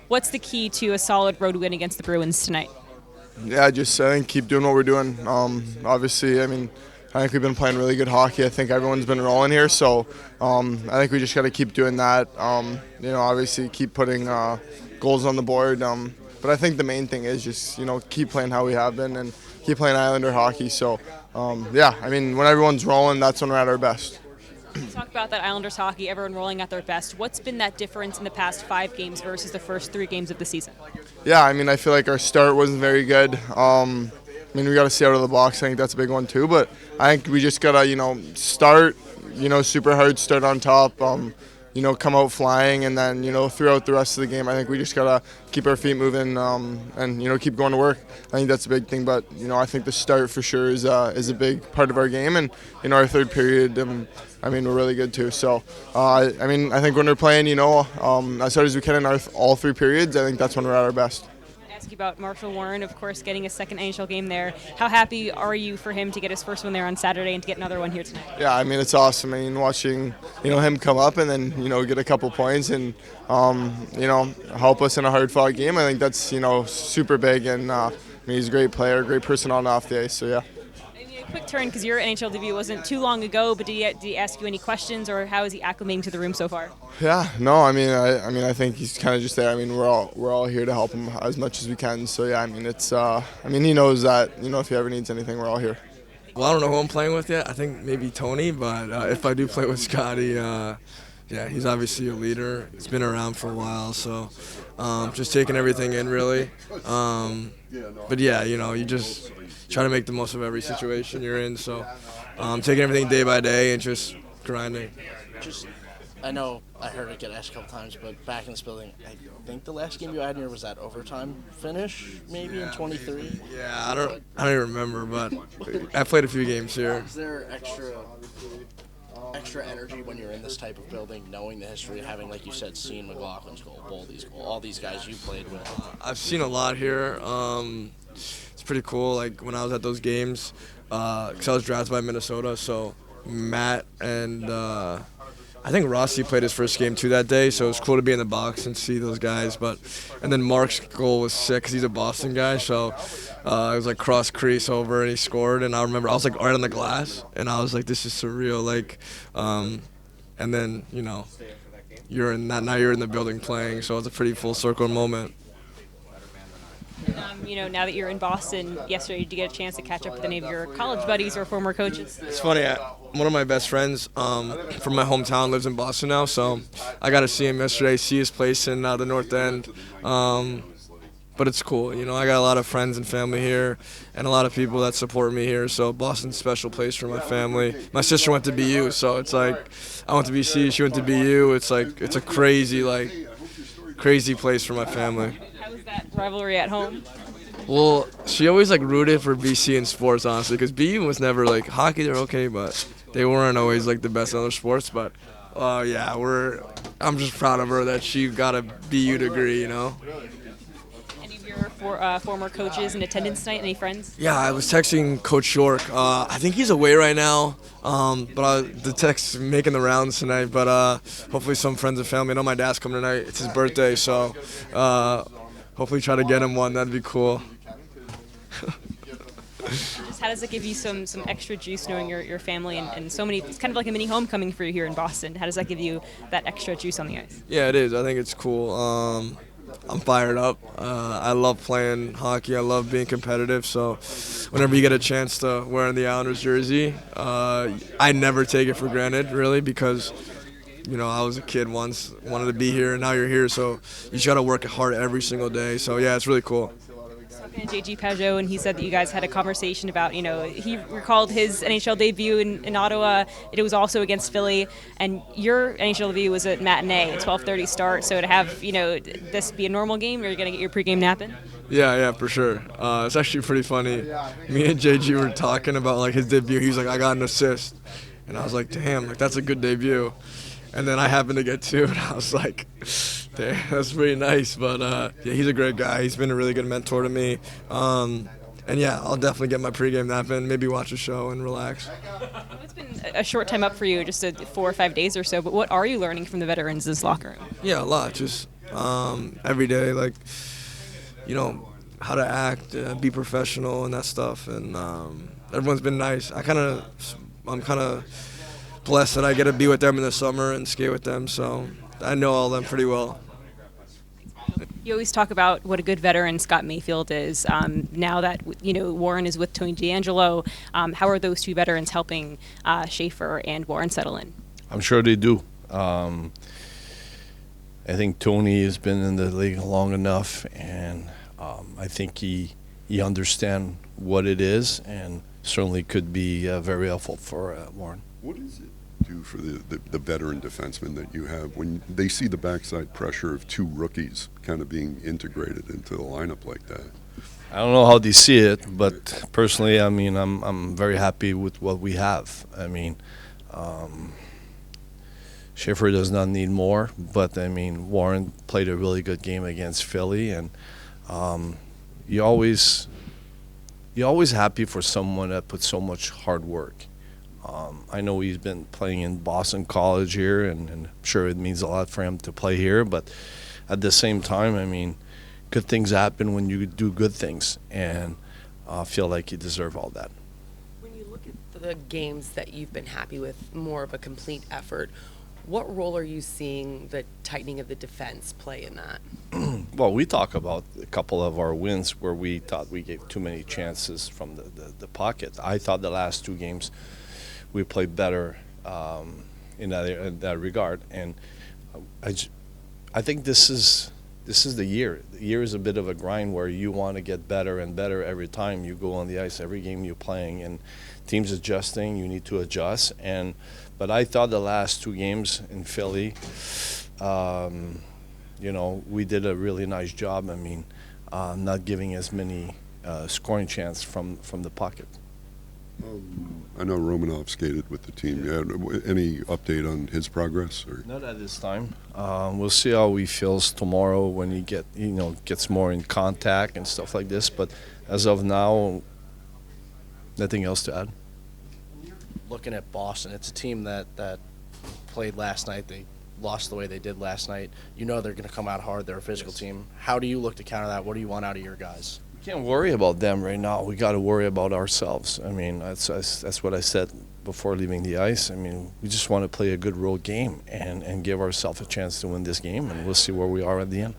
What's the key to a solid road win against the Bruins tonight? Yeah, just I think keep doing what we're doing. Obviously, I think we've been playing really good hockey. I think everyone's been rolling here, so I think we just got to keep doing that. Obviously keep putting goals on the board. But I think the main thing is just keep playing how we have been and keep playing Islander hockey. So when everyone's rolling, that's when we're at our best. Talk about that Islanders hockey, everyone rolling at their best. What's been that difference in the past 5 games versus the first 3 games of the season? Yeah, I feel like our start wasn't very good. We got to see out of the box. I think that's a big one too. But I think we just got to, start, super hard, start on top, come out flying. And then, throughout the rest of the game, I think we just got to keep our feet moving and, keep going to work. I think that's a big thing. But, I think the start for sure is a big part of our game. And, our third period, we're really good too. So, I think when we're playing, as hard as we can in all 3 periods, I think that's when we're at our best. Ask you about Marshall Warren, of course, getting a second NHL game there. How happy are you for him to get his first one there on Saturday and to get another one here tonight? Yeah, it's awesome. Watching, him come up and then, get a couple points and, help us in a hard-fought game. I think that's, super big. And, he's a great player, great person on and off the ice. So, yeah. Quick turn, because your NHL debut wasn't too long ago, but did he ask you any questions, or how is he acclimating to the room so far? Yeah, no, I think he's kind of just there. We're all here to help him as much as we can. So yeah, it's he knows that if he ever needs anything, we're all here. Well, I don't know who I'm playing with yet. I think maybe Tony, but if I do play with Scotty, he's obviously a leader. He's been around for a while, so just taking everything in really. But yeah, you just try to make the most of every situation you're in. So taking everything day by day and just grinding. I know I heard it get asked a couple times, but back in this building, I think the last game you had here was that overtime finish, maybe in 23. Yeah, I don't even remember, but I played a few games here. Is there extra energy when you're in this type of building, knowing the history, having, like you said, seen McLaughlin's goal, Boldy's goal, all these guys you played with? I've seen a lot here. It's pretty cool. Like when I was at those games, because I was drafted by Minnesota, so Matt and I think Rossi played his first game too that day, so it was cool to be in the box and see those guys. And then Mark's goal was sick because he's a Boston guy, so it was like cross crease over and he scored. And I remember I was like right on the glass, and I was like, this is surreal. And then you're in that now you're in the building playing, so it's a pretty full circle moment. Now that you're in Boston, yesterday did you get a chance to catch up with any of your college buddies or former coaches? It's funny, one of my best friends from my hometown lives in Boston now, so I got to see him yesterday, see his place in the North End. But it's cool, I got a lot of friends and family here and a lot of people that support me here, so Boston's a special place for my family. My sister went to BU, so it's like I went to BC, she went to BU. It's like it's a crazy place for my family. How was that rivalry at home? Well, she always rooted for BC in sports, honestly, because BU was never hockey. They're okay, but they weren't always the best in other sports. But I'm just proud of her that she got a BU degree. Any of your former coaches in attendance tonight? Any friends? Yeah, I was texting Coach York. I think he's away right now, but the text's making the rounds tonight. But hopefully some friends and family. I know my dad's coming tonight. It's his birthday, so hopefully try to get him one. That'd be cool. Just how does it give you some extra juice knowing your family and so many? It's kind of like a mini homecoming for you here in Boston. How does that give you that extra juice on the ice? Yeah, it is. I think it's cool. I'm fired up. I love playing hockey. I love being competitive. So whenever you get a chance to wear the Islanders jersey, I never take it for granted, really, because I was a kid once, wanted to be here, and now you're here. So you just got to work hard every single day. So, yeah, it's really cool. Talking to JG Pajot, and he said that you guys had a conversation about, he recalled his NHL debut in Ottawa. It was also against Philly, and your NHL debut was at matinee, a 12:30 start. So to have, this be a normal game, you're going to get your pregame nap in? Yeah, for sure. It's actually pretty funny. Me and JG were talking about his debut. He was like, I got an assist. And I was like, damn, that's a good debut. And then I happened to get 2, and I was like, damn, that's pretty nice. But, yeah, he's a great guy. He's been a really good mentor to me. And, yeah, I'll definitely get my pregame nap in, maybe watch a show and relax. It's been a short time up for you, just 4 or 5 days or so. But what are you learning from the veterans in this locker room? Yeah, a lot. Just every day, like, how to act, be professional and that stuff. And everyone's been nice. I'm kind of blessed that I get to be with them in the summer and skate with them, so I know all of them pretty well. You always talk about what a good veteran Scott Mayfield is. Now that Warren is with Tony D'Angelo, how are those two veterans helping Schaefer and Warren settle in? I'm sure they do. I think Tony has been in the league long enough, and I think he understands what it is, and certainly could be very helpful for Warren. What does it do for the veteran defensemen that you have when they see the backside pressure of two rookies kind of being integrated into the lineup like that? I don't know how they see it, but personally, I mean, I'm very happy with what we have. I mean, Schaefer does not need more, but I mean, Warren played a really good game against Philly, and you're always happy for someone that puts so much hard work. I know he's been playing in Boston College here, and I'm sure it means a lot for him to play here, but at the same time, I mean, good things happen when you do good things, and I feel like you deserve all that. When you look at the games that you've been happy with, more of a complete effort, what role are you seeing the tightening of the defense play in that? Well, we talk about a couple of our wins where we thought we gave too many chances from the pocket. I thought the last two games we played better in that regard, and I think this is the year. The year is a bit of a grind where you want to get better and better every time you go on the ice, every game you're playing, and teams adjusting. You need to adjust, but I thought the last two games in Philly, we did a really nice job. I mean, not giving as many scoring chances from the pocket. I know Romanov skated with the team. Any update on his progress? Or? Not at this time. We'll see how he feels tomorrow when he gets more in contact and stuff like this. But as of now, nothing else to add. Looking at Boston, it's a team that played last night. They lost the way they did last night. You know they're going to come out hard. They're a physical team. How do you look to counter that? What do you want out of your guys? Can't worry about them right now. We got to worry about ourselves. I mean, that's what I said before leaving the ice. I mean, we just want to play a good road game and give ourselves a chance to win this game, and we'll see where we are at the end.